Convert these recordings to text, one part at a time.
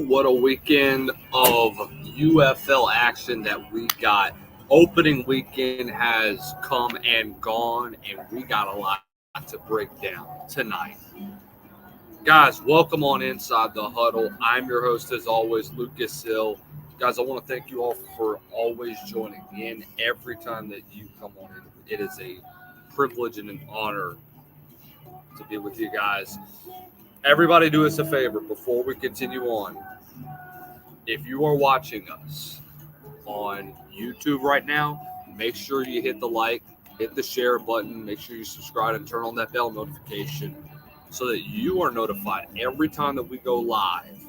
what a weekend of UFL action that we got. Opening weekend has come and gone, and we got a lot to break down tonight. Guys, welcome on Inside the Huddle. I'm your host, as always, Lucas Hill. Guys, I want to thank you all for always joining in every time that you come on in. It is a privilege and an honor to be with you guys. Everybody do us a favor before we continue on. If you are watching us on YouTube right now, make sure you hit the like, hit the share button, make sure you subscribe and turn on that bell notification so that you are notified every time that we go live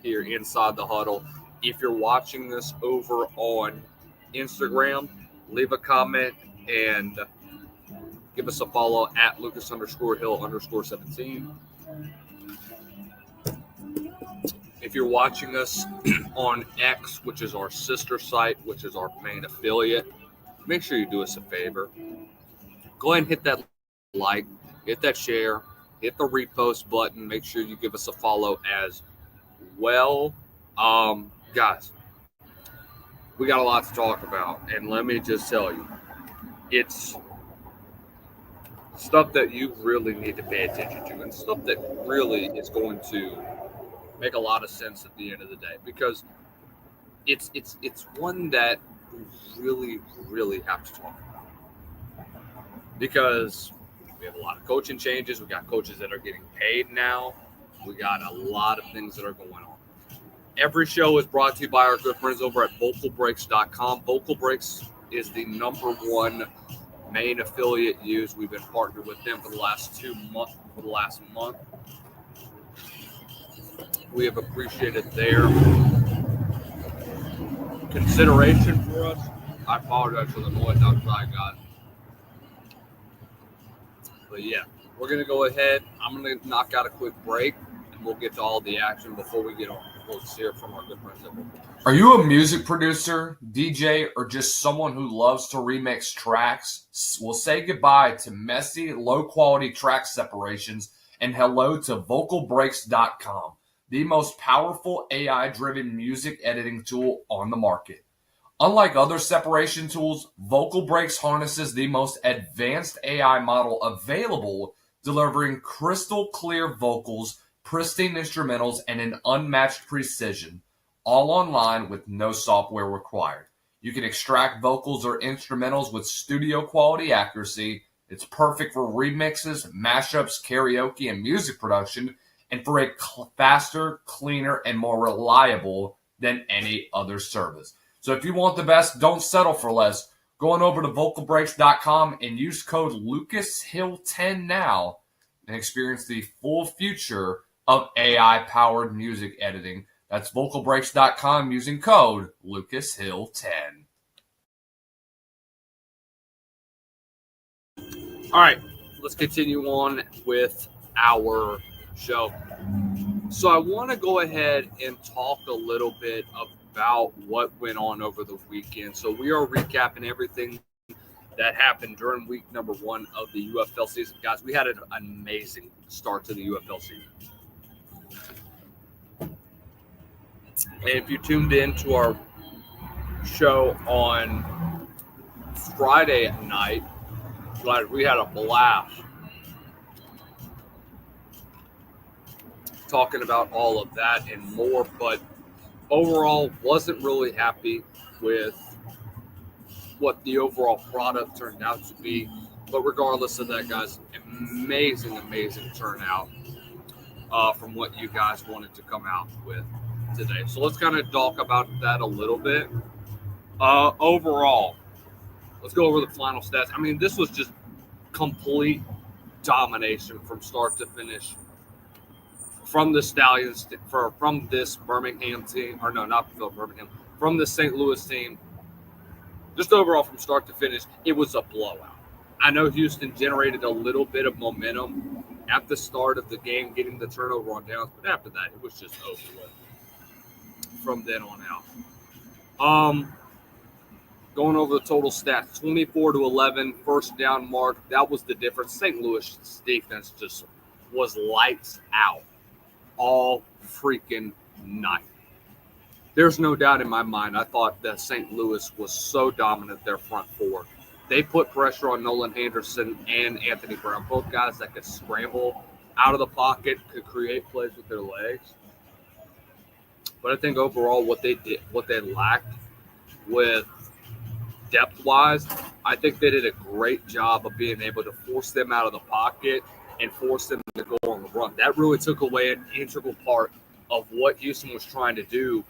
here inside the huddle. If you're watching this over on Instagram, leave a comment and give us a follow at Lucas_Hill_17. If you're watching us on X, which is our sister site, which is our main affiliate, make sure you do us a favor. Go ahead and hit that like, hit that share, hit the repost button. Make sure you give us a follow as well. Guys, we got a lot to talk about. And let me just tell you, it's stuff that you really need to pay attention to and stuff that really is going to make a lot of sense at the end of the day, because it's one that we really have to talk about, because we have a lot of coaching changes. We got coaches that are getting paid now. We got a lot of things that are going on. Every show is brought to you by our good friends over at vocalbreaks.com. Vocal Breaks is the number one main affiliate used. We've been partnered with them for the last month. We have appreciated their consideration for us. I apologize for the noise outside, guys. But yeah, we're going to go ahead. I'm going to knock out a quick break, and we'll get to all the action before we get on. We'll hear from our good friends at Vocal Breaks. Are you a music producer, DJ, or just someone who loves to remix tracks? Well, say goodbye to messy, low-quality track separations and hello to vocalbreaks.com. The most powerful AI-driven music editing tool on the market. Unlike other separation tools, Vocal Breaks harnesses the most advanced AI model available, delivering crystal clear vocals, pristine instrumentals, and an unmatched precision, all online with no software required. You can extract vocals or instrumentals with studio-quality accuracy. It's perfect for remixes, mashups, karaoke, and music production, and for a faster, cleaner, and more reliable than any other service. So if you want the best, don't settle for less. Go on over to vocalbreaks.com and use code LucasHill10 now and experience the full future of AI-powered music editing. That's vocalbreaks.com using code LucasHill10. All right, let's continue on with our show. So I want to go ahead and talk a little bit about what went on over the weekend. So we are recapping everything that happened during week number 1 of the UFL season. Guys, we had an amazing start to the UFL season. And if you tuned in to our show on Friday night, we had a blast talking about all of that and more, but overall wasn't really happy with what the overall product turned out to be. But regardless of that, guys, amazing turnout from what you guys wanted to come out with today. So let's kind of talk about that a little bit. Overall, let's go over the final stats. I mean, this was just complete domination from start to finish from the Stallions, from this Birmingham team, or no, not Birmingham, from the St. Louis team. Just overall from start to finish, it was a blowout. I know Houston generated a little bit of momentum at the start of the game, getting the turnover on downs, but after that, it was just over with from then on out. Going over the total stats, 24-11, first down mark. That was the difference. St. Louis defense just was lights out all freaking night. there's no doubt in my mind. I thought that St. Louis was so dominant their front four. They put pressure on Nolan Henderson and Anthony Brown, both guys that could scramble out of the pocket, could create plays with their legs. But I think overall what they lacked with depth-wise, I think they did a great job of being able to force them out of the pocket and force them to go on the run. That really took away an integral part of what Houston was trying to do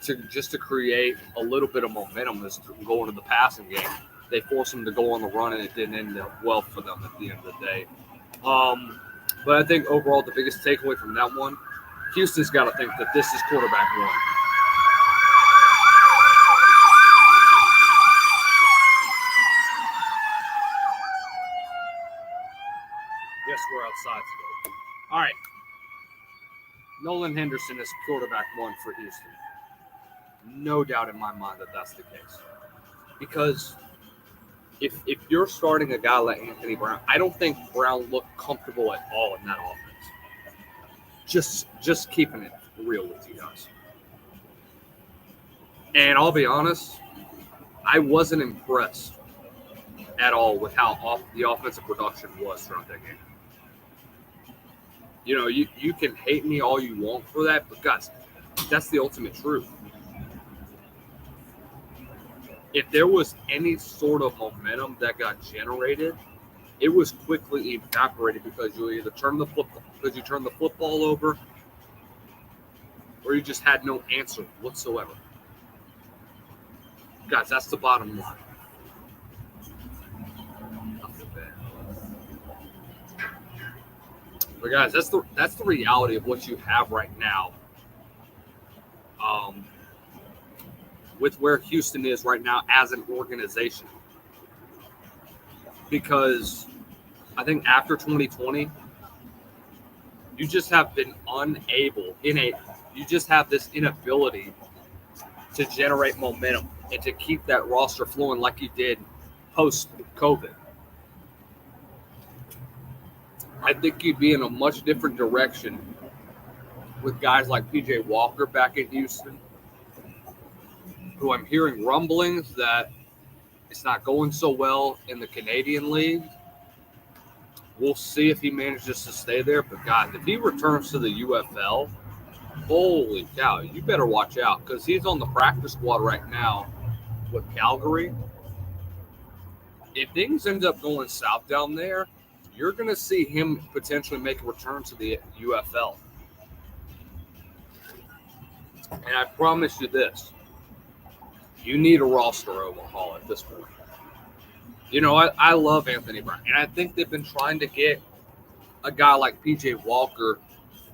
to create a little bit of momentum as to go into the passing game. They forced them to go on the run, and it didn't end up well for them at the end of the day. But I think overall the biggest takeaway from that one, Houston's got to think that this is quarterback one. Yes, we're outside today. All right. Nolan Henderson is quarterback one for Houston. No doubt in my mind that that's the case. Because if you're starting a guy like Anthony Brown, I don't think Brown looked comfortable at all in that offense. Just keeping it real with you guys. And I'll be honest, I wasn't impressed at all with how the offensive production was throughout that game. You know, you can hate me all you want for that, but guys, that's the ultimate truth. If there was any sort of momentum that got generated, it was quickly evaporated because you either turned the football over, or you just had no answer whatsoever. Guys, that's the bottom line. But guys, that's the reality of what you have right now. With where Houston is right now as an organization. Because I think after 2020, you just have been you just have this inability to generate momentum and to keep that roster flowing like you did post-COVID. I think you'd be in a much different direction with guys like PJ Walker back in Houston, who I'm hearing rumblings that it's not going so well in the Canadian League. We'll see if he manages to stay there. But, God, if he returns to the UFL, holy cow, you better watch out because he's on the practice squad right now with Calgary. If things end up going south down there, you're going to see him potentially make a return to the UFL. And I promise you this. You need a roster overhaul at this point. You know, I love Anthony Brown, and I think they've been trying to get a guy like PJ Walker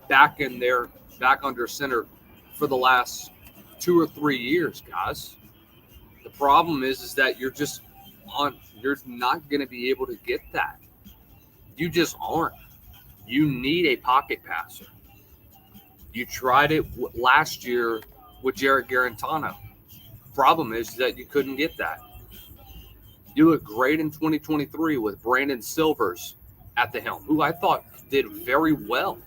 back under center for the last 2 or 3 years, guys. The problem is that you're not going to be able to get that. You just aren't. You need a pocket passer. You tried it last year with Jarrett Garantano. Problem is that you couldn't get that. You look great in 2023 with Brandon Silvers at the helm, who I thought did very well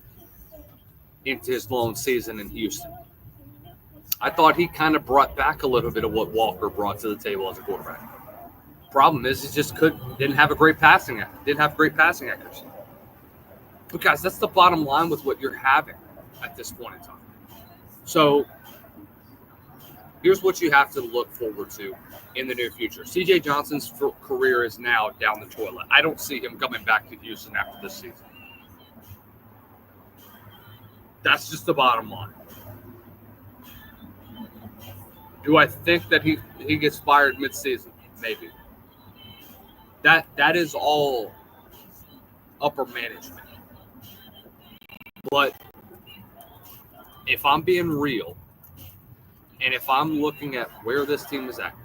into his lone season in Houston. I thought he kind of brought back a little bit of what Walker brought to the table as a quarterback. Problem is, he just didn't have great passing accuracy. But guys, that's the bottom line with what you're having at this point in time. So here's what you have to look forward to in the near future. C.J. Johnson's career is now down the toilet. I don't see him coming back to Houston after this season. That's just the bottom line. Do I think that he gets fired midseason? Maybe. That is all upper management. But if I'm being real, and if I'm looking at where this team is at,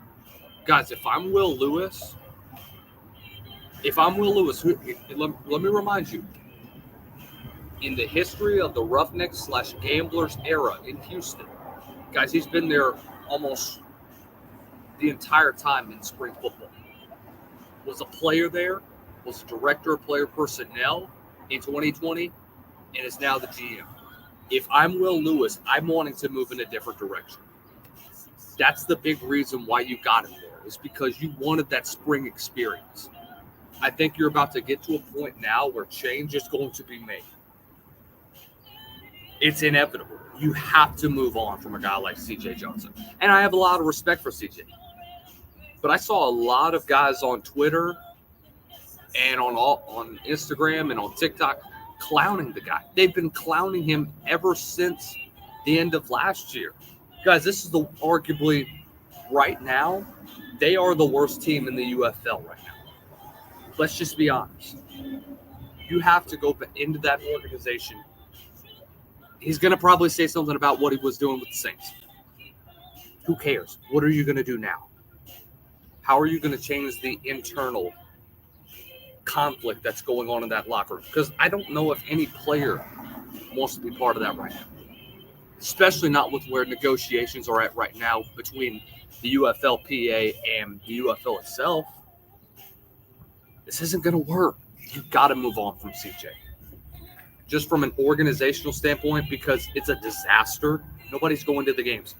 guys, if I'm Will Lewis, let me remind you, in the history of the Roughnecks/Gamblers era in Houston, guys, he's been there almost the entire time in spring football. Was a player there, was a director of player personnel in 2020, and is now the GM. If I'm Will Lewis, I'm wanting to move in a different direction. That's the big reason why you got him there, is because you wanted that spring experience. I think you're about to get to a point now where change is going to be made. It's inevitable. You have to move on from a guy like CJ Johnson. And I have a lot of respect for CJ. But I saw a lot of guys on Twitter and on Instagram and on TikTok clowning the guy. They've been clowning him ever since the end of last year. Guys, this is arguably right now, they are the worst team in the UFL right now. Let's just be honest. You have to go into that organization. He's going to probably say something about what he was doing with the Saints. Who cares? What are you going to do now? How are you going to change the internal conflict that's going on in that locker room? Because I don't know if any player wants to be part of that right now, especially not with where negotiations are at right now between the UFLPA and the UFL itself. This isn't going to work. You've got to move on from CJ. Just from an organizational standpoint, because it's a disaster. Nobody's going to the games.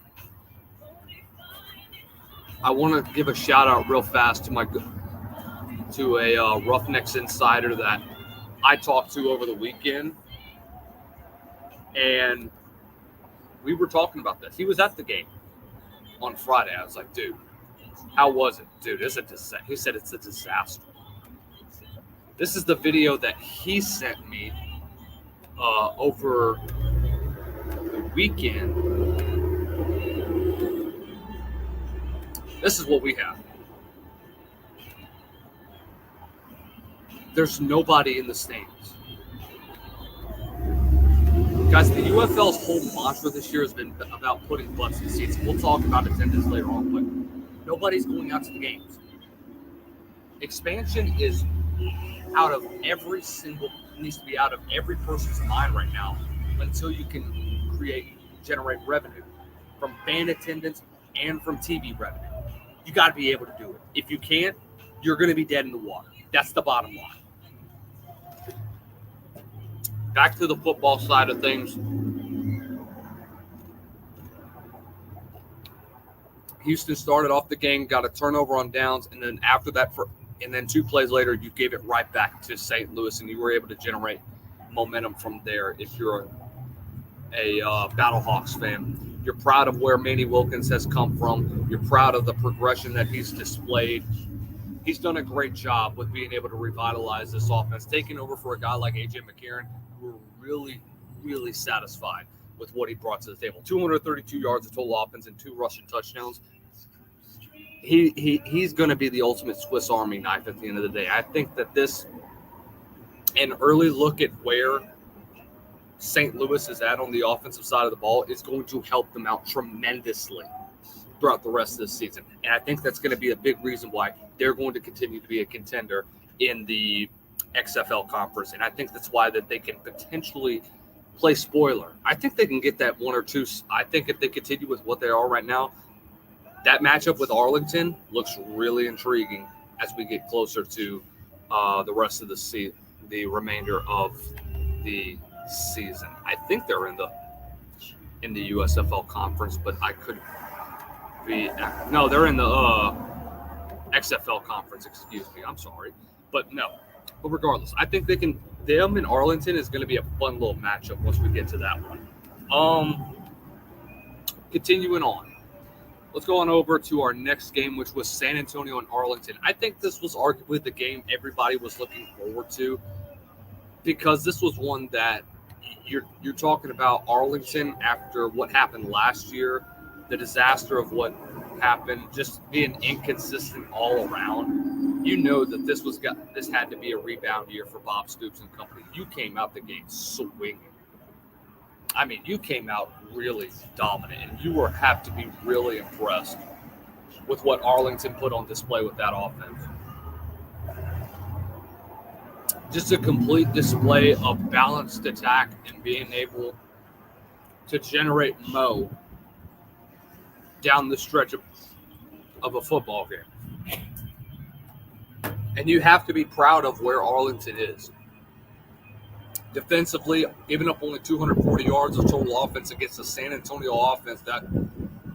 I want to give a shout out real fast to a Roughnecks insider that I talked to over the weekend, and we were talking about this. He was at the game on Friday. I was like, dude, how was it? Dude, it's a disaster. He said it's a disaster. This is the video that he sent me over the weekend. This is what we have. There's nobody in the stands. Guys, the UFL's whole mantra this year has been about putting butts in seats. We'll talk about attendance later on, but nobody's going out to the games. Expansion is needs to be out of every person's mind right now until you can generate revenue from fan attendance and from TV revenue. You got to be able to do it. If you can't, you're going to be dead in the water. That's the bottom line. Back to the football side of things. Houston started off the game, got a turnover on downs, and then after that, and then 2 plays later, you gave it right back to St. Louis, and you were able to generate momentum from there. If you're a Battlehawks fan, you're proud of where Manny Wilkins has come from. You're proud of the progression that he's displayed. He's done a great job with being able to revitalize this offense, taking over for a guy like A.J. McCarron. We're really, really satisfied with what he brought to the table. 232 yards of total offense and 2 rushing touchdowns. He's going to be the ultimate Swiss Army knife at the end of the day. I think that an early look at where St. Louis is at on the offensive side of the ball is going to help them out tremendously throughout the rest of the season. And I think that's going to be a big reason why they're going to continue to be a contender in the XFL conference. And I think that's why that they can potentially play spoiler. I think they can get that 1 or 2. I think if they continue with what they are right now, that matchup with Arlington looks really intriguing as we get closer to the rest of the remainder of the season. I think they're in the USFL conference, but I could be no, they're in the XFL conference. Excuse me, I'm sorry, but no. But regardless, I think them in Arlington is going to be a fun little matchup once we get to that one. Continuing on. Let's go on over to our next game, which was San Antonio and Arlington. I think this was arguably the game everybody was looking forward to, because this was one that you're talking about Arlington after what happened last year, the disaster of what happened, just being inconsistent all around. You know that this had to be a rebound year for Bob Stoops and company. You came out the game swinging. I mean, you came out really dominant, and you have to be really impressed with what Arlington put on display with that offense. Just a complete display of balanced attack and being able to generate mo down the stretch of a football game. And you have to be proud of where Arlington is. Defensively, giving up only 240 yards of total offense against the San Antonio offense that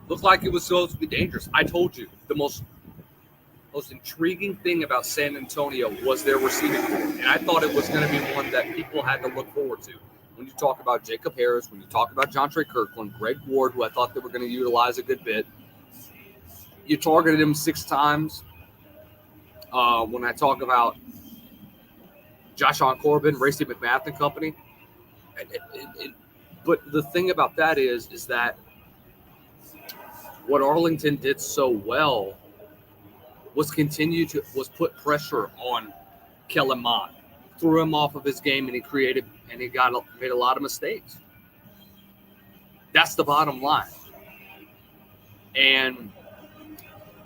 Looked like it was supposed to be dangerous. I told you the most intriguing thing about San Antonio was their receiving corps, and I thought it was going to be one that people had to look forward to. When you talk about Jacob Harris, when you talk about Jontre Kirkland, Greg Ward, who I thought they were going to utilize a good bit, you targeted him 6 times. When I talk about Joshon Corbin, Racy McMath and company, but the thing about that is that what Arlington did so well was put pressure on Kellen Mond, threw him off of his game, and he made a lot of mistakes. That's the bottom line. And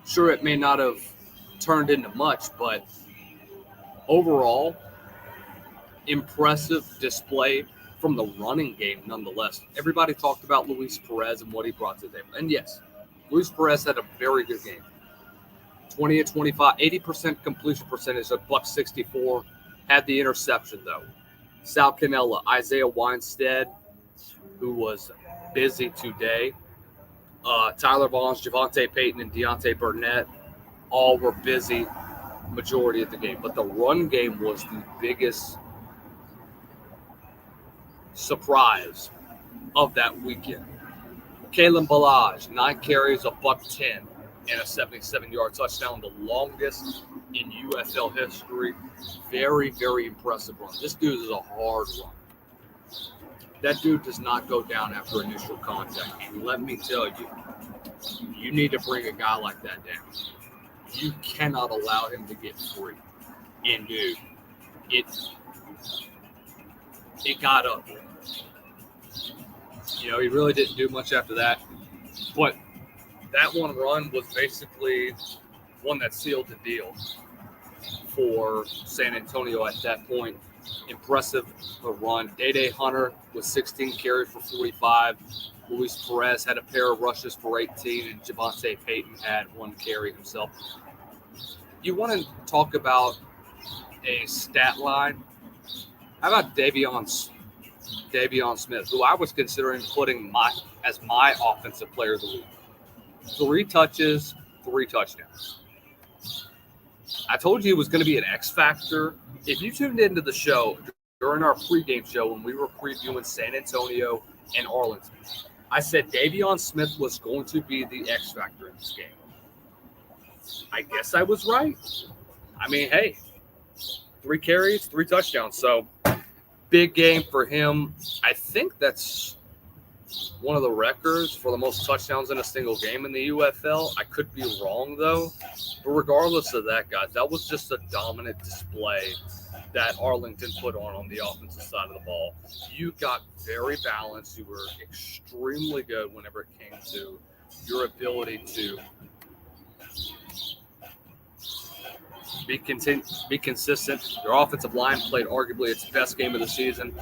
sure, it may not have turned into much, but overall, impressive display from the running game nonetheless. Everybody talked about Luis Perez and what he brought to the table. And yes, Luis Perez had a very good game. 20 of 25, 80% completion percentage at $164. Had the interception, though. Sal Cannella, Isaiah Weinstead, who was busy today. Tyler Vaughns, Javonte Payton, and Deontay Burnett all were busy majority of the game. But the run game was the biggest surprise of that weekend. Kalen Ballage, 9 carries, $110, and a 77-yard touchdown, the longest in UFL history. Very, very impressive run. This dude is a hard run. That dude does not go down after initial contact. And let me tell you, you need to bring a guy like that down. You cannot allow him to get free. And dude, it got up. He really didn't do much after that. But that one run was basically one that sealed the deal for San Antonio at that point. Impressive run. Day Hunter was 16 carries for 45. Luis Perez had a pair of rushes for 18, and Javonte Payton had 1 carry himself. You want to talk about a stat line? How about Davion Smith, who I was considering putting as my offensive player of the week? 3 touches, 3 touchdowns. I told you it was going to be an X factor. If you tuned into the show during our pregame show when we were previewing San Antonio and Arlington, I said Davion Smith was going to be the X factor in this game. I guess I was right. I mean, hey, 3 carries, 3 touchdowns. So big game for him. I think that's one of the records for the most touchdowns in a single game in the UFL. I could be wrong, though. But regardless of that, guys, that was just a dominant display that Arlington put on the offensive side of the ball. You got very balanced. You were extremely good whenever it came to your ability to be consistent. Your offensive line played arguably its best game of the season.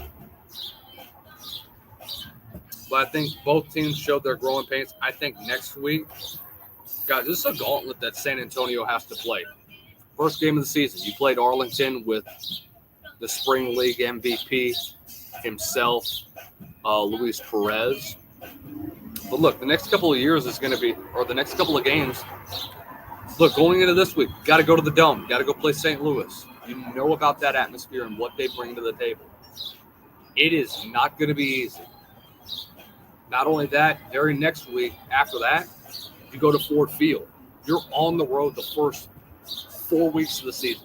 But I think both teams showed their growing pains. I think next week, guys, this is a gauntlet that San Antonio has to play. First game of the season, you played Arlington with the Spring League MVP himself, Luis Perez. But look, the next couple of years is going to be, or the next couple of games, look, going into this week, got to go to the Dome, got to go play St. Louis. You know about that atmosphere and what they bring to the table. It is not going to be easy. Not only that, very next week after that, you go to Ford Field. You're on the road the first 4 weeks of the season.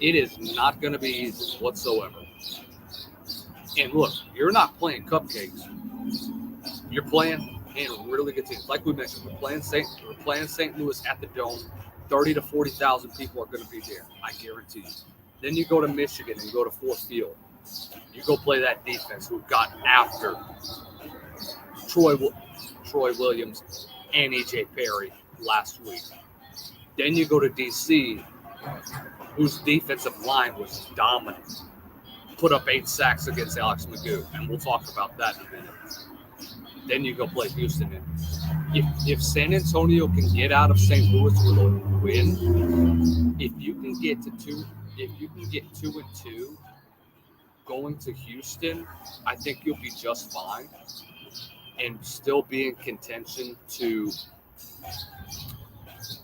It is not going to be easy whatsoever. And look, you're not playing cupcakes. You're playing in really good teams. Like we mentioned, we're playing St. Louis at the Dome. 30 to 40,000 people are going to be there. I guarantee you. Then you go to Michigan and go to Ford Field. You go play that defense who got after Troy Williams and E.J. Perry last week. Then you go to D.C., whose defensive line was dominant. Put up 8 sacks against Alex Magoo, and we'll talk about that in a minute. Then you go play Houston. And if San Antonio can get out of St. Louis with a win, if you can get 2-2 going to Houston, I think you'll be just fine. and still be in contention to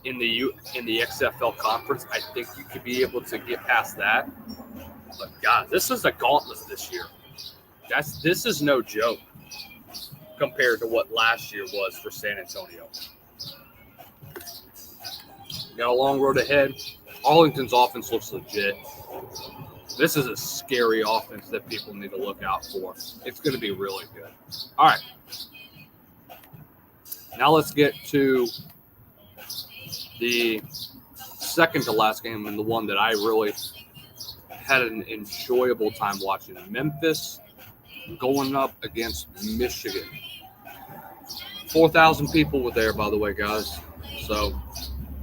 in the XFL conference, I think you could be able to get past that. But God, this is a gauntlet this year. This is no joke compared to what last year was for San Antonio. Got a long road ahead. Arlington's offense looks legit. This is a scary offense that people need to look out for. It's going to be really good. All right. Now let's get to the second to last game and the one that I really had an enjoyable time watching. Memphis going up against Michigan. 4,000 people were there, by the way, guys. So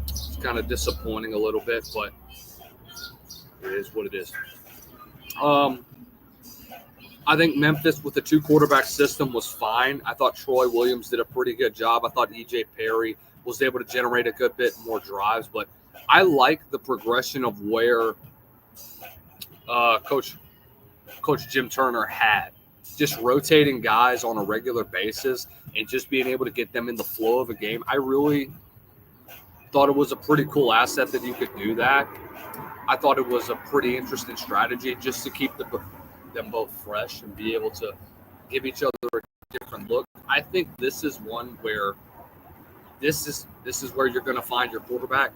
it's kind of disappointing a little bit, but it is what it is. I think Memphis with the 2-quarterback system was fine. I thought Troy Williams did a pretty good job. I thought E.J. Perry was able to generate a good bit more drives, but I like the progression of where Coach Jim Turner had. Just rotating guys on a regular basis and just being able to get them in the flow of a game. I really thought it was a pretty cool asset that you could do that. I thought it was a pretty interesting strategy just to keep them both fresh and be able to give each other a different look. I think this is one where this is where you're going to find your quarterback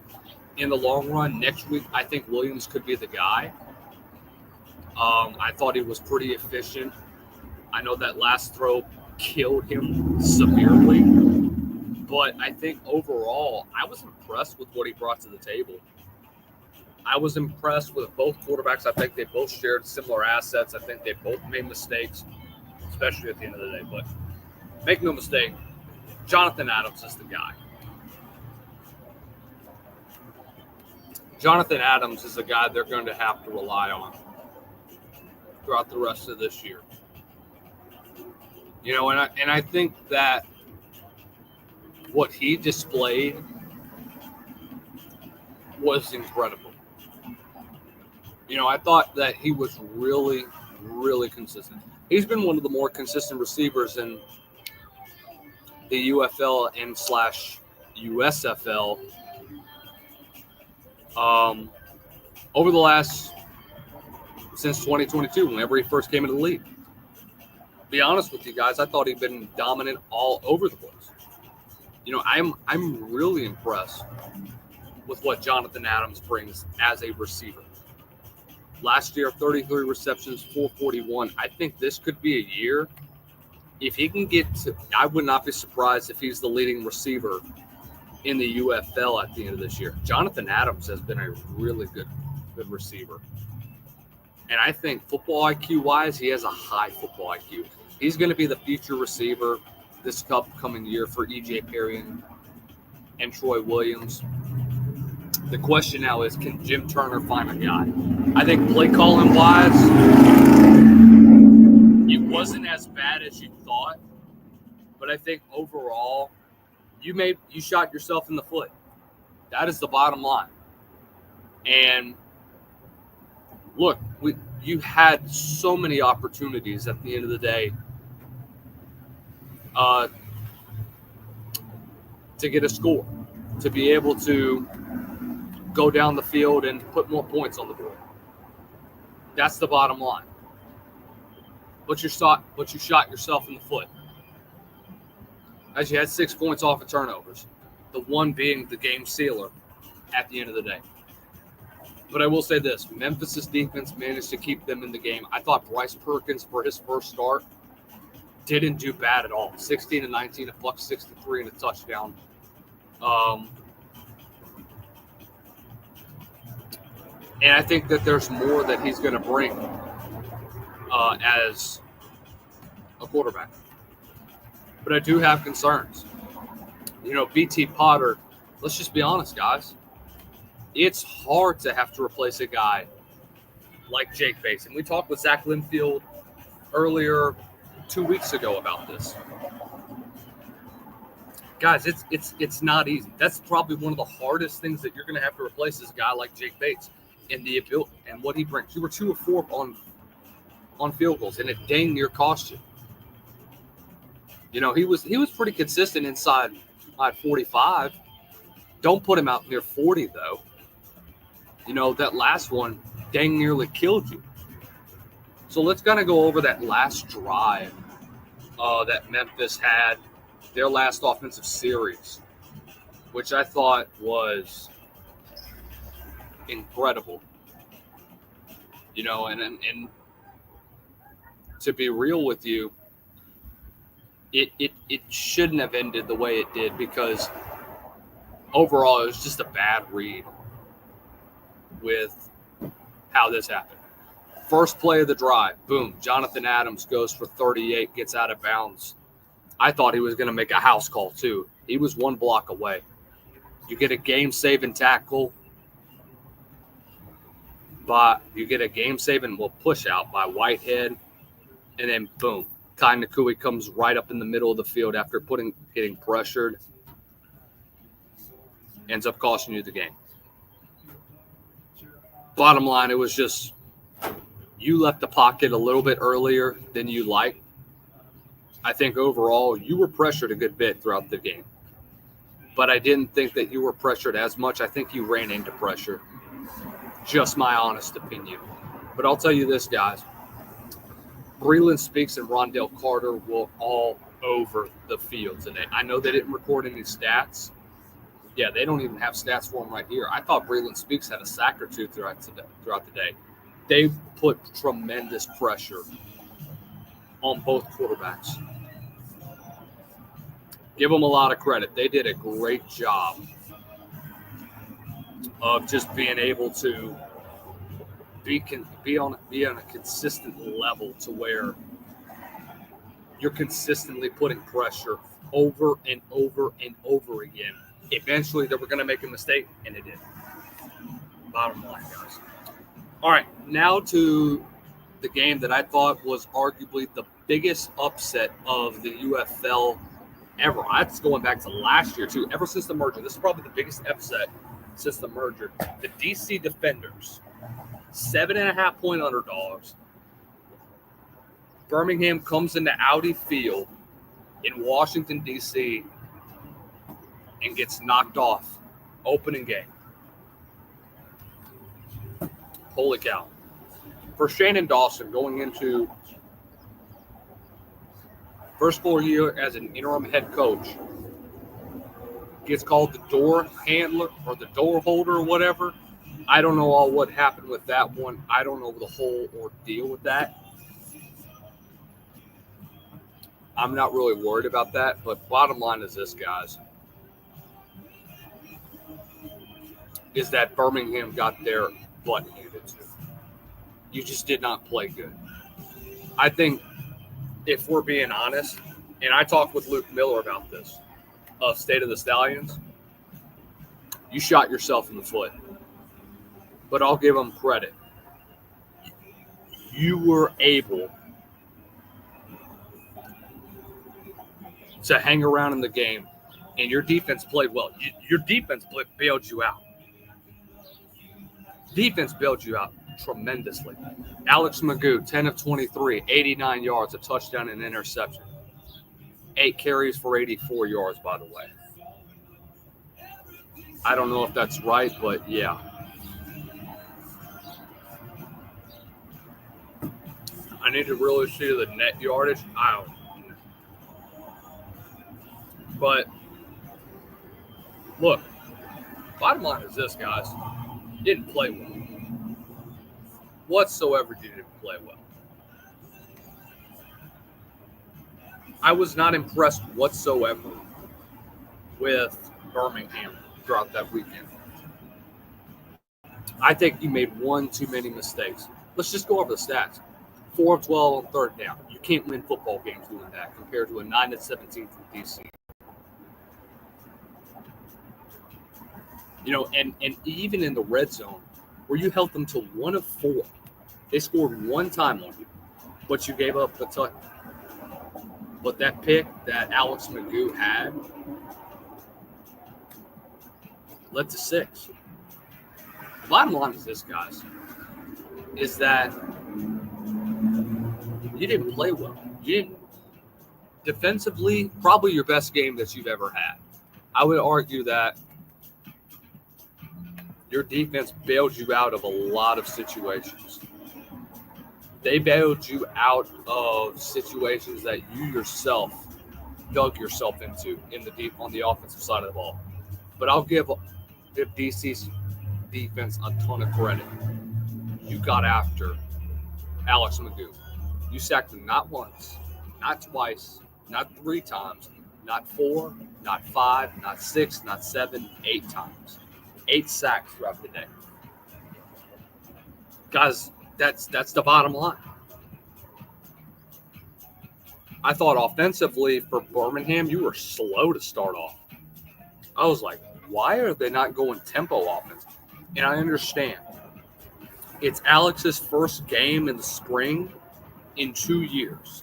in the long run. Next week, I think Williams could be the guy. I thought he was pretty efficient. I know that last throw killed him severely, but I think overall, I was impressed with what he brought to the table. I was impressed with both quarterbacks. I think they both shared similar assets. I think they both made mistakes, especially at the end of the day. But make no mistake, Jonathan Adams is the guy. Jonathan Adams is the guy they're going to have to rely on throughout the rest of this year. You know, and I think that what he displayed was incredible. You know, I thought that he was really, really consistent. He's been one of the more consistent receivers in the UFL and /USFL over the last, since 2022, whenever he first came into the league. Be honest with you guys, I thought he'd been dominant all over the place. You know, I'm really impressed with what Jonathan Adams brings as a receiver. Last year, 33 receptions, 441. I think this could be a year. If he can get to, I would not be surprised if he's the leading receiver in the UFL at the end of this year. Jonathan Adams has been a really good receiver. And I think football IQ-wise, he has a high football IQ. He's going to be the future receiver this upcoming year for E.J. Perry and Troy Williams. The question now is, can Jim Turner find a guy? I think play calling wise, it wasn't as bad as you thought, but I think overall, you shot yourself in the foot. That is the bottom line. And look, you had so many opportunities at the end of the day to get a score, to be able to go down the field and put more points on the board. That's the bottom line. But you shot yourself in the foot, as you had 6 points off of turnovers, the one being the game sealer at the end of the day. But I will say this, Memphis' defense managed to keep them in the game. I thought Bryce Perkins, for his first start, didn't do bad at all. 16-19, $163 and a touchdown. And I think that there's more that he's going to bring as a quarterback. But I do have concerns. You know, BT Potter, let's just be honest, guys. It's hard to have to replace a guy like Jake Bates. And we talked with Zach Linfield earlier 2 weeks ago about this. Guys, it's not easy. That's probably one of the hardest things that you're going to have to replace is a guy like Jake Bates and the ability and what he brings. You were 2 of 4 on field goals, and it dang near cost you. He was pretty consistent inside 45. Don't put him out near 40 though. That last one dang nearly killed you. So let's kind of go over that last drive that Memphis had, their last offensive series, which I thought was incredible. And to be real with you, it shouldn't have ended the way it did, because overall it was just a bad read with how this happened. First play of the drive, boom, Jonathan Adams goes for 38, gets out of bounds. I thought he was going to make a house call too. He was one block away. You get a game-saving tackle, but you get a game-saving push out by Whitehead, and then boom, Kai Nakui comes right up in the middle of the field after getting pressured, ends up costing you the game. Bottom line, it was just you left the pocket a little bit earlier than you liked. I think overall you were pressured a good bit throughout the game, but I didn't think that you were pressured as much. I think you ran into pressure. Just my honest opinion. But I'll tell you this, guys. Breland Speaks and Rondell Carter were all over the field today. I know they didn't record any stats. Yeah, they don't even have stats for them right here. I thought Breland Speaks had a sack or two throughout the day. They put tremendous pressure on both quarterbacks. Give them a lot of credit. They did a great job of just being able to be on a consistent level to where you're consistently putting pressure over and over and over again. Eventually, they were going to make a mistake, and it did. Bottom line, guys. All right, now to the game that I thought was arguably the biggest upset of the UFL ever. That's going back to last year, too. Ever since the merger. This is probably the biggest upset since the merger. The DC Defenders, 7.5-point underdogs. Birmingham comes into Audi Field in Washington, D.C., and gets knocked off opening game. Holy cow. For Shannon Dawson, going into first full year as an interim head coach, gets called the door handler or the door holder or whatever. I don't know all what happened with that one. I don't know the whole ordeal with that. I'm not really worried about that, but bottom line is this, guys, is that Birmingham got their butt handed to. You just did not play good. I think if we're being honest, and I talked with Luke Miller about this, of State of the Stallions, you shot yourself in the foot. But I'll give them credit. You were able to hang around in the game, and your defense played well. Your defense bailed you out. Defense bailed you out tremendously. Alex Magoo, 10 of 23, 89 yards, a touchdown and interception. 8 carries for 84 yards, by the way. I don't know if that's right, but yeah. I need to really see the net yardage. I don't know. But, look, bottom line is this, guys. You didn't play well. Whatsoever, you didn't play well. I was not impressed whatsoever with Birmingham throughout that weekend. I think you made one too many mistakes. Let's just go over the stats. 4 of 12 on third down. You can't win football games doing that compared to a 9-17 from DC. And even in the red zone, where you held them to 1 of 4, they scored one time on you, but you gave up the touch. But that pick that Alex Magoo had led to 6. The bottom line is this, guys, is that you didn't play well. You didn't. Defensively, probably your best game that you've ever had. I would argue that your defense bailed you out of a lot of situations. They bailed you out of situations that you yourself dug yourself into on the offensive side of the ball. But I'll give DC's defense a ton of credit. You got after Alex Magoo. You sacked him not once, not twice, not 3 times, not 4, not 5, not 6, not 7, 8 times. 8 sacks throughout the day. Guys, that's the bottom line. I thought offensively for Birmingham, you were slow to start off. I was like, why are they not going tempo offense? And I understand. It's Alex's first game in the spring in 2 years.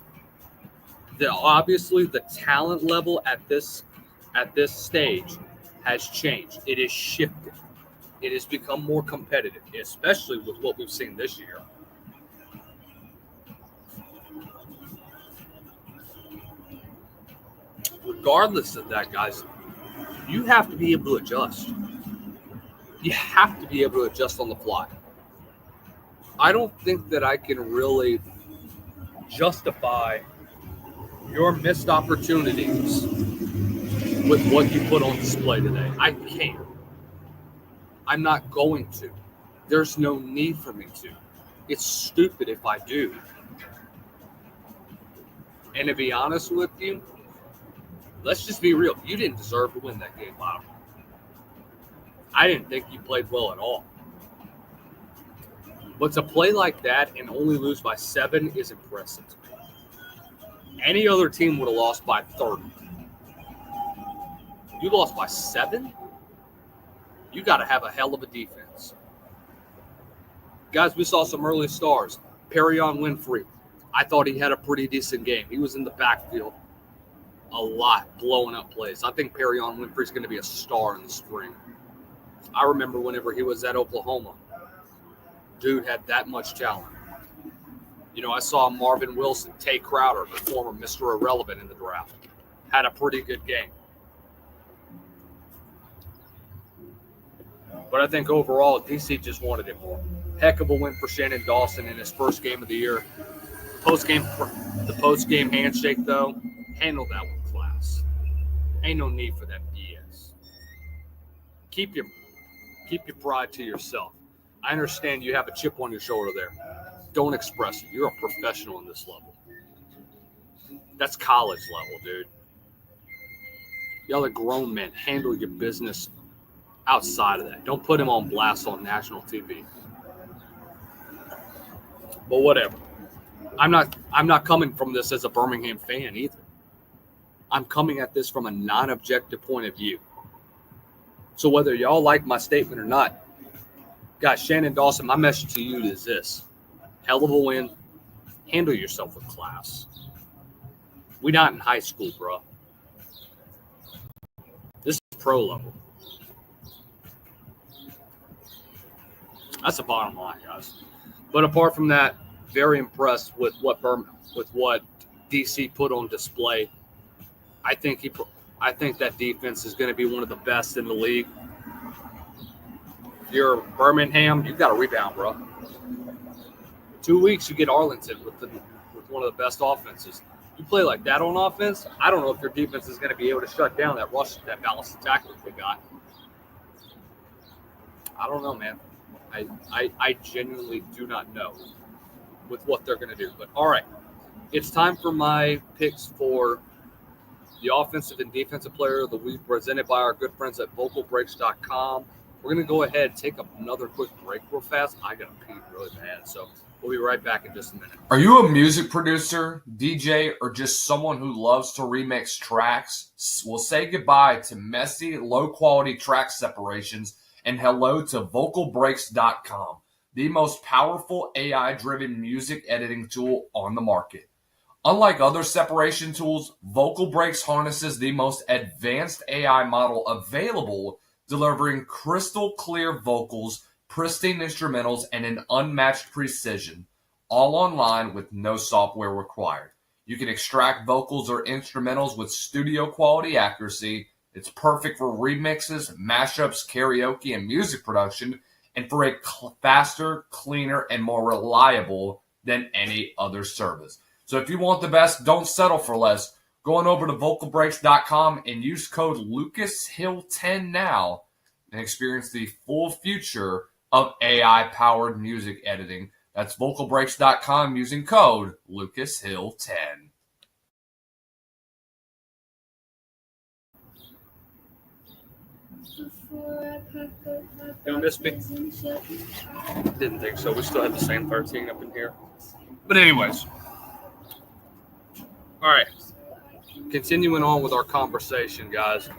Obviously, the talent level at this stage has changed. It has shifted. It has become more competitive, especially with what we've seen this year. Regardless of that, guys, you have to be able to adjust. You have to be able to adjust on the fly. I don't think that I can really justify your missed opportunities with what you put on display today. I can't. I'm not going to. There's no need for me to. It's stupid if I do. And to be honest with you, let's just be real. You didn't deserve to win that game, Bob. I didn't think you played well at all. But to play like that and only lose by 7 is impressive to me. Any other team would have lost by 30. You lost by 7? You got to have a hell of a defense. Guys, we saw some early stars. Perrion Winfrey. I thought he had a pretty decent game. He was in the backfield a lot, blowing up plays. I think Perrion Winfrey's going to be a star in the spring. I remember whenever he was at Oklahoma. Dude had that much talent. You know, I saw Marvin Wilson, Tay Crowder, the former Mr. Irrelevant in the draft. Had a pretty good game. But I think overall, DC just wanted it more. Heck of a win for Shannon Dawson in his first game of the year. The post-game handshake, though, handle that with class. Ain't no need for that BS. Keep your pride to yourself. I understand you have a chip on your shoulder there. Don't express it. You're a professional in this level. That's college level, dude. Y'all are grown men. Handle your business outside of that. Don't put him on blast on national TV. But whatever. I'm not coming from this as a Birmingham fan either. I'm coming at this from a non-objective point of view. So whether y'all like my statement or not, guys, Shannon Dawson, my message to you is this. Hell of a win. Handle yourself with class. We're not in high school, bro. This is pro level. That's the bottom line, guys. But apart from that, very impressed with what DC put on display. I think that defense is going to be one of the best in the league. If you're Birmingham, you've got to rebound, bro. 2 weeks, you get Arlington with one of the best offenses. You play like that on offense, I don't know if your defense is going to be able to shut down that balanced attack that we got. I don't know, man. I genuinely do not know with what they're going to do. But all right, it's time for my picks for the offensive and defensive player of the week, presented by our good friends at vocalbreaks.com. We're going to go ahead and take another quick break real fast. I got to pee really bad, so we'll be right back in just a minute. Are you a music producer, DJ, or just someone who loves to remix tracks? Well, say goodbye to messy, low-quality track separations and hello to vocalbreaks.com, the most powerful AI-driven music editing tool on the market. Unlike other separation tools, Vocal Breaks harnesses the most advanced AI model available, delivering crystal clear vocals, pristine instrumentals, and an unmatched precision, all online with no software required. You can extract vocals or instrumentals with studio quality accuracy. It's perfect for remixes, mashups, karaoke, and music production, and for a faster, cleaner, and more reliable than any other service. So if you want the best, don't settle for less. Go on over to vocalbreaks.com and use code LucasHill10 now and experience the full future of AI-powered music editing. That's vocalbreaks.com using code LucasHill10. You miss me? Didn't think so. We still have the same 13 up in here. But anyways. All right. Continuing on with our conversation, guys.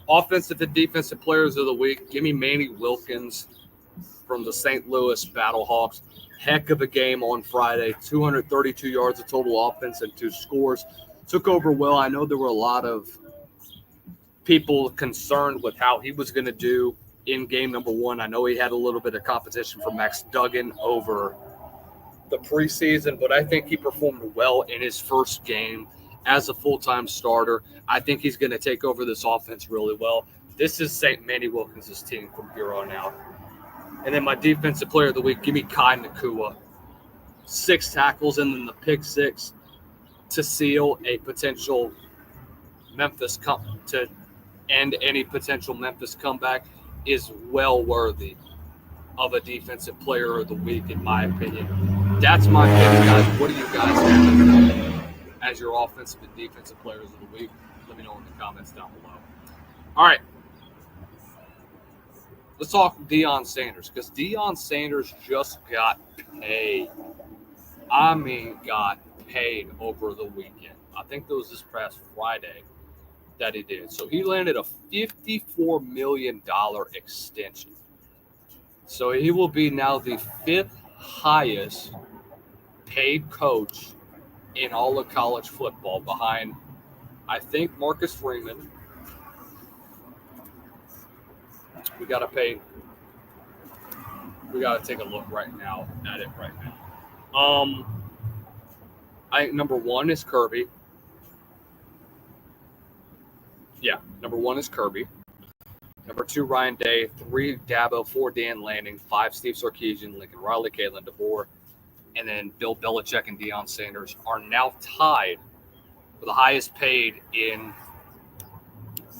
Offensive and defensive players of the week. Give me Manny Wilkins from the St. Louis Battlehawks. Heck of a game on Friday. 232 yards of total offense and 2 scores. Took over well. I know there were a lot of people concerned with how he was going to do in game number 1. I know he had a little bit of competition from Max Duggan over the preseason, but I think he performed well in his first game as a full-time starter. I think he's going to take over this offense really well. This is St. Manny Wilkins' team from here on out. And then my defensive player of the week, give me Kai Nakua. 6 tackles and then the pick 6 to seal a potential to end any potential Memphis comeback is well worthy of a defensive player of the week, in my opinion. That's my pick, guys. What do you guys have as your offensive and defensive players of the week? Let me know in the comments down below. All right. Let's talk Deion Sanders, because Deion Sanders just got paid. I mean, got paid over the weekend. I think it was this past Friday that he did. So he landed a $54 million extension. So he will be now the 5th highest paid coach in all of college football, behind, I think, Marcus Freeman. We got to take a look right now at it right now. I think number 1 is Kirby. Yeah, number 1 is Kirby. Number 2, Ryan Day. 3, Dabo. 4, Dan Lanning. 5, Steve Sarkisian, Lincoln Riley, Kalen DeBoer. And then Bill Belichick and Deion Sanders are now tied for the highest paid in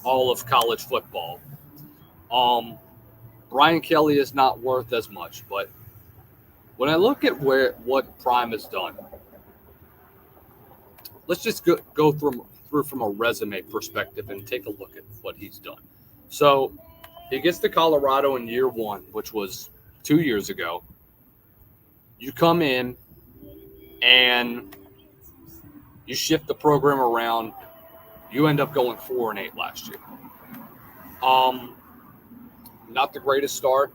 all of college football. Brian Kelly is not worth as much, but when I look at what Prime has done, let's just go through from a resume perspective and take a look at what he's done. So he gets to Colorado in year 1, which was 2 years ago. You come in and you shift the program around. You end up going 4-8 last year. Not the greatest start,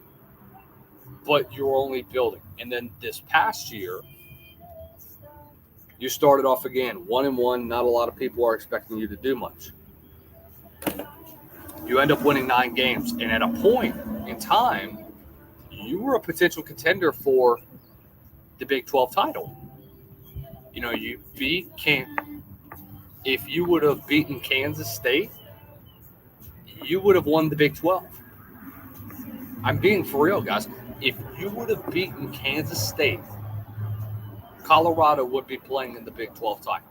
but you're only building. And then this past year, you started off again 1-1. Not a lot of people are expecting you to do much. You end up winning 9 games, and at a point in time, you were a potential contender for the Big 12 title. You know, you beat if you would have beaten Kansas State, you would have won the Big 12. I'm being for real, guys. If you would have beaten Kansas State, Colorado would be playing in the Big 12 title.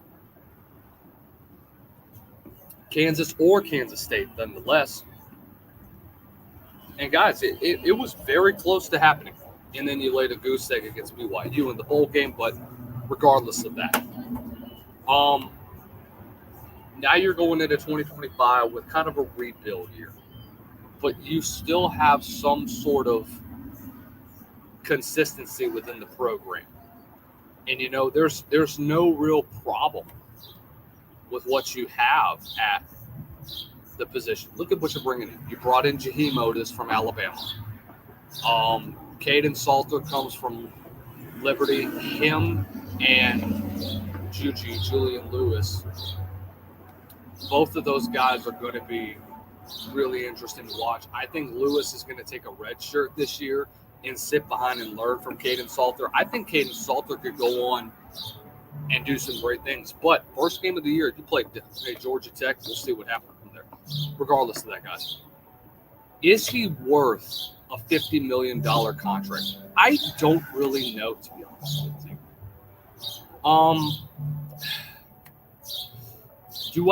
Kansas State, nonetheless. And guys, it was very close to happening. And then you laid a goose egg against BYU in the bowl game, but regardless of that. Now you're going into 2025 with kind of a rebuild year. But you still have some sort of consistency within the program. And, you know, there's no real problem with what you have at the position. Look at what you're bringing in. You brought in Jaheim Otis from Alabama. Caden Salter comes from Liberty. Him and Julian Lewis, both of those guys are going to be really interesting to watch. I think Lewis is going to take a red shirt this year and sit behind and learn from Caden Salter. I think Caden Salter could go on and do some great things. But first game of the year, you play Georgia Tech. We'll see what happens from there. Regardless of that, guys, is he worth a $50 million contract? I don't really know, to be honest with you. Do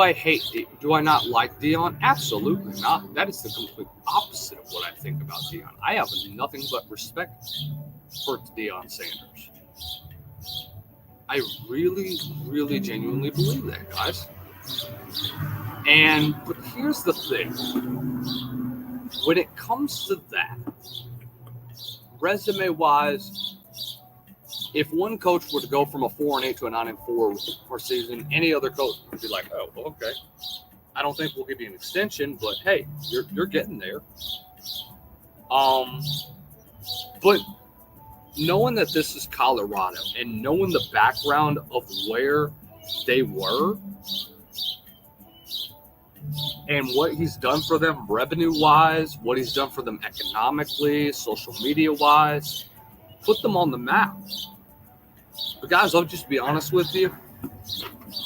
I not like Deion? Absolutely not. That is the complete opposite of what I think about Deion. I have nothing but respect for Deion Sanders. I really, really genuinely believe that, guys. But here's the thing. When it comes to that, resume-wise, if one coach were to go from a 4-8 to a 9-4 for season, any other coach would be like, "Oh, well, okay. I don't think we'll give you an extension, but hey, you're getting there." But knowing that this is Colorado and knowing the background of where they were and what he's done for them revenue-wise, what he's done for them economically, social media-wise, put them on the map. But guys, I'll just be honest with you.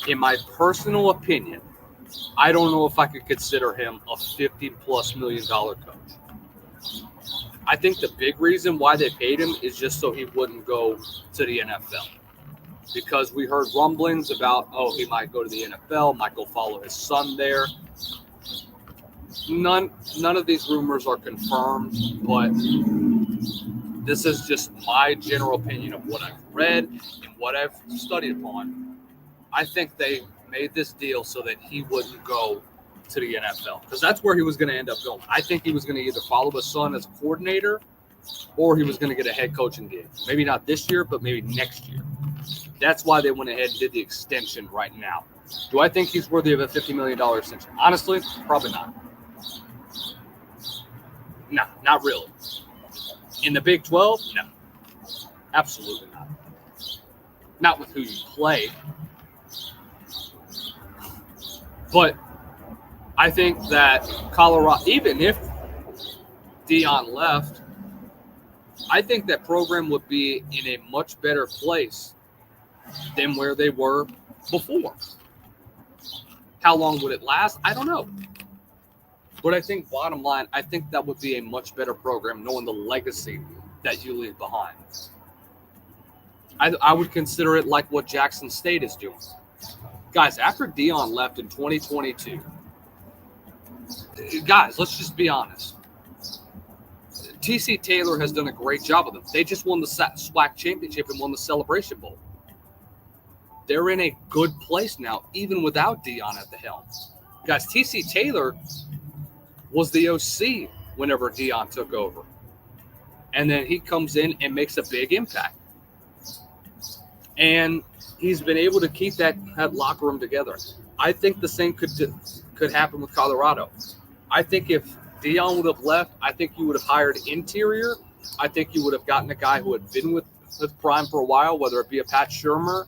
In my personal opinion, I don't know if I could consider him a $50+ million coach. I think the big reason why they paid him is just so he wouldn't go to the NFL. Because we heard rumblings about, he might go to the NFL, might go follow his son there. None of these rumors are confirmed, but this is just my general opinion of what I've read and what I've studied upon. I think they made this deal so that he wouldn't go to the NFL because that's where he was going to end up going. I think he was going to either follow his son as a coordinator or he was going to get a head coaching gig. Maybe not this year, but maybe next year. That's why they went ahead and did the extension right now. Do I think he's worthy of a $50 million extension? Honestly, probably not. No, not really. In the Big 12? No. Absolutely not. Not with who you play. But I think that Colorado, even if Deion left, I think that program would be in a much better place than where they were before. How long would it last? I don't know. But I think bottom line, I think that would be a much better program knowing the legacy that you leave behind. I would consider it like what Jackson State is doing. Guys, after Deion left in 2022, guys, let's just be honest. TC Taylor has done a great job with them. They just won the SWAC championship and won the Celebration Bowl. They're in a good place now, even without Deion at the helm. Guys, TC Taylor was the OC whenever Deion took over. And then he comes in and makes a big impact. And he's been able to keep that locker room together. I think the same could happen with Colorado. I think if Deion would have left, I think you would have hired interior. I think you would have gotten a guy who had been with Prime for a while, whether it be a Pat Shurmur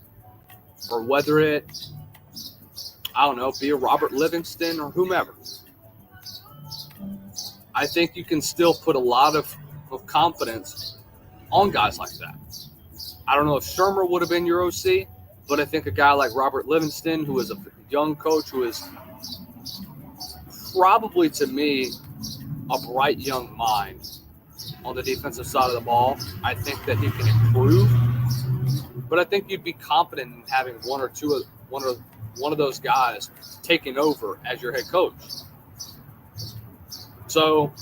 or whether it, be a Robert Livingston or whomever. I think you can still put a lot of confidence on guys like that. I don't know if Shurmur would have been your OC, but I think a guy like Robert Livingston, who is a young coach, who is probably, to me, a bright young mind on the defensive side of the ball, I think that he can improve. But I think you'd be confident in having one of those guys taking over as your head coach. So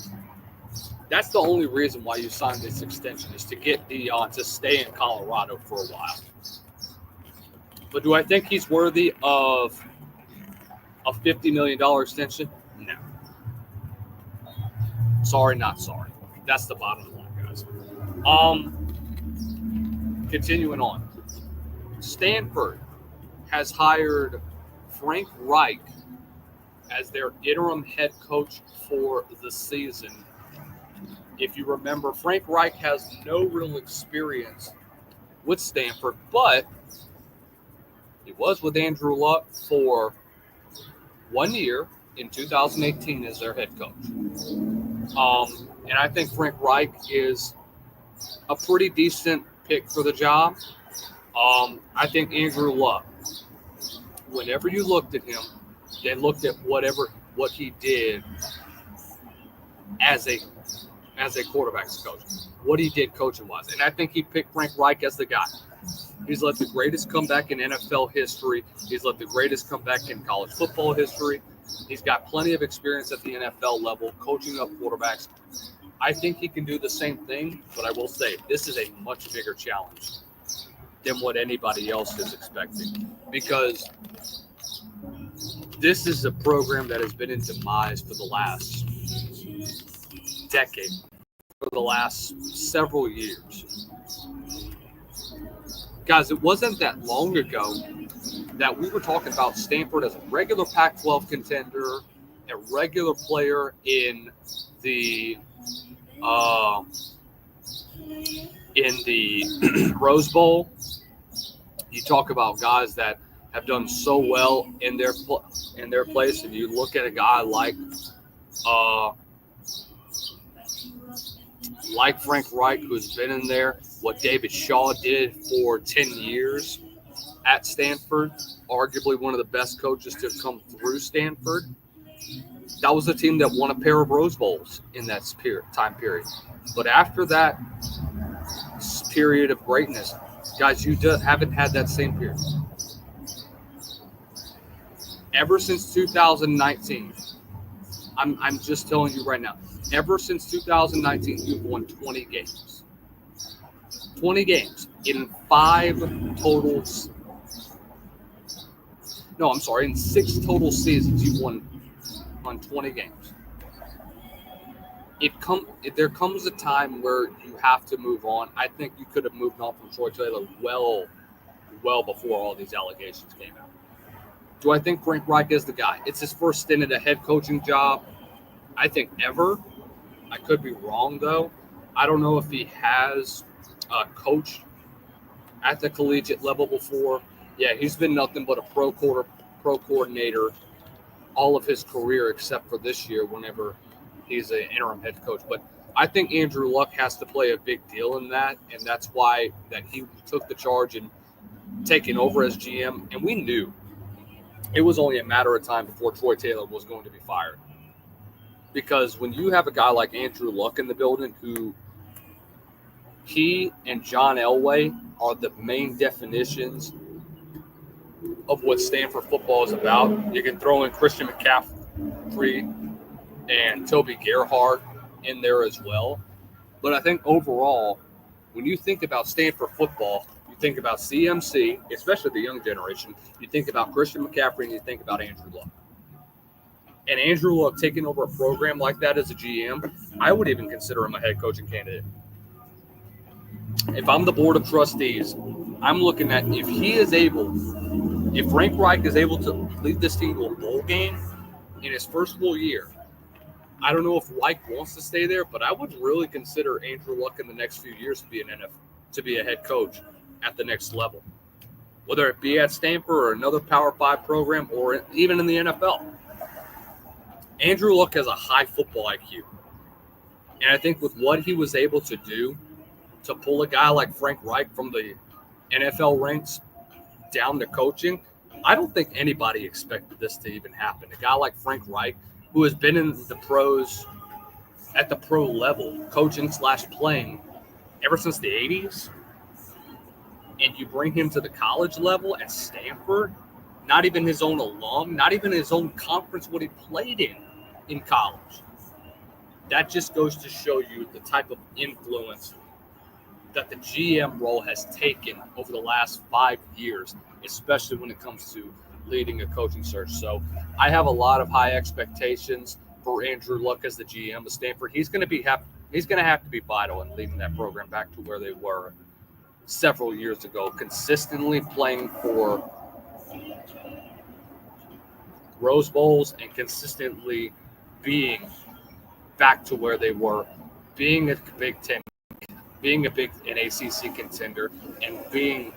that's the only reason why you signed this extension, is to get Deion to stay in Colorado for a while. But do I think he's worthy of a $50 million extension? No. Sorry, not sorry. That's the bottom line, guys. Continuing on. Stanford has hired Frank Reich as their interim head coach for the season. If you remember, Frank Reich has no real experience with Stanford, but he was with Andrew Luck for 1 year in 2018 as their head coach. And I think Frank Reich is a pretty decent pick for the job. I think Andrew Luck, whenever you looked at him, they looked at what he did as a quarterback's coach, what he did coaching wise. And I think he picked Frank Reich as the guy. He's led the greatest comeback in NFL history. He's led the greatest comeback in college football history. He's got plenty of experience at the NFL level, coaching up quarterbacks. I think he can do the same thing, but I will say this is a much bigger challenge than what anybody else is expecting, because this is a program that has been in demise for the last decade, for the last several years. Guys, it wasn't that long ago that we were talking about Stanford as a regular Pac-12 contender, a regular player in the Rose Bowl. You talk about guys that have done so well in their place, and you look at a guy like Frank Reich, who's been in there, what David Shaw did for 10 years at Stanford, arguably one of the best coaches to come through Stanford. That was a team that won a pair of Rose Bowls in that time period. But after that period of greatness, guys, you haven't had that same period. Ever since 2019, I'm just telling you right now, ever since 2019, you've won 20 games. 20 games in 6 total seasons, you've won 20 games. There comes a time where you have to move on. I think you could have moved on from Troy Taylor well before all these allegations came out. Do I think Frank Reich is the guy? It's his first stint at a head coaching job, I think, ever. I could be wrong, though. I don't know if he has coached at the collegiate level before. Yeah, he's been nothing but a pro coordinator all of his career, except for this year whenever he's an interim head coach. But I think Andrew Luck has to play a big deal in that, and that's why that he took the charge and taking over as GM. And we knew it was only a matter of time before Troy Taylor was going to be fired. Because when you have a guy like Andrew Luck in the building, who he and John Elway are the main definitions of what Stanford football is about. You can throw in Christian McCaffrey and Toby Gerhart in there as well. But I think overall, when you think about Stanford football, you think about CMC, especially the young generation. You think about Christian McCaffrey, and you think about Andrew Luck. And Andrew Luck taking over a program like that as a GM, I would even consider him a head coaching candidate. If I'm the board of trustees, I'm looking at if Frank Reich is able to lead this team to a bowl game in his first full year. I don't know if Reich wants to stay there, but I would really consider Andrew Luck in the next few years to be a head coach at the next level, whether it be at Stanford or another Power 5 program or even in the NFL. Andrew Luck has a high football IQ. And I think with what he was able to do to pull a guy like Frank Reich from the NFL ranks down to coaching, I don't think anybody expected this to even happen. A guy like Frank Reich, who has been in the pros at the pro level, coaching / playing ever since the 80s, and you bring him to the college level at Stanford, not even his own alum, not even his own conference what he played in college. That just goes to show you the type of influence that the GM role has taken over the last 5 years, especially when it comes to leading a coaching search. So I have a lot of high expectations for Andrew Luck as the GM of Stanford. He's going to have to be vital in leading that program back to where they were several years ago, consistently playing for Rose Bowls and consistently being back to where they were, being a Big Ten, being an ACC contender, and being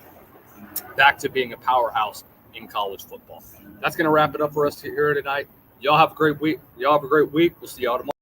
back to being a powerhouse in college football. That's going to wrap it up for us here tonight. Y'all have a great week. We'll see y'all tomorrow.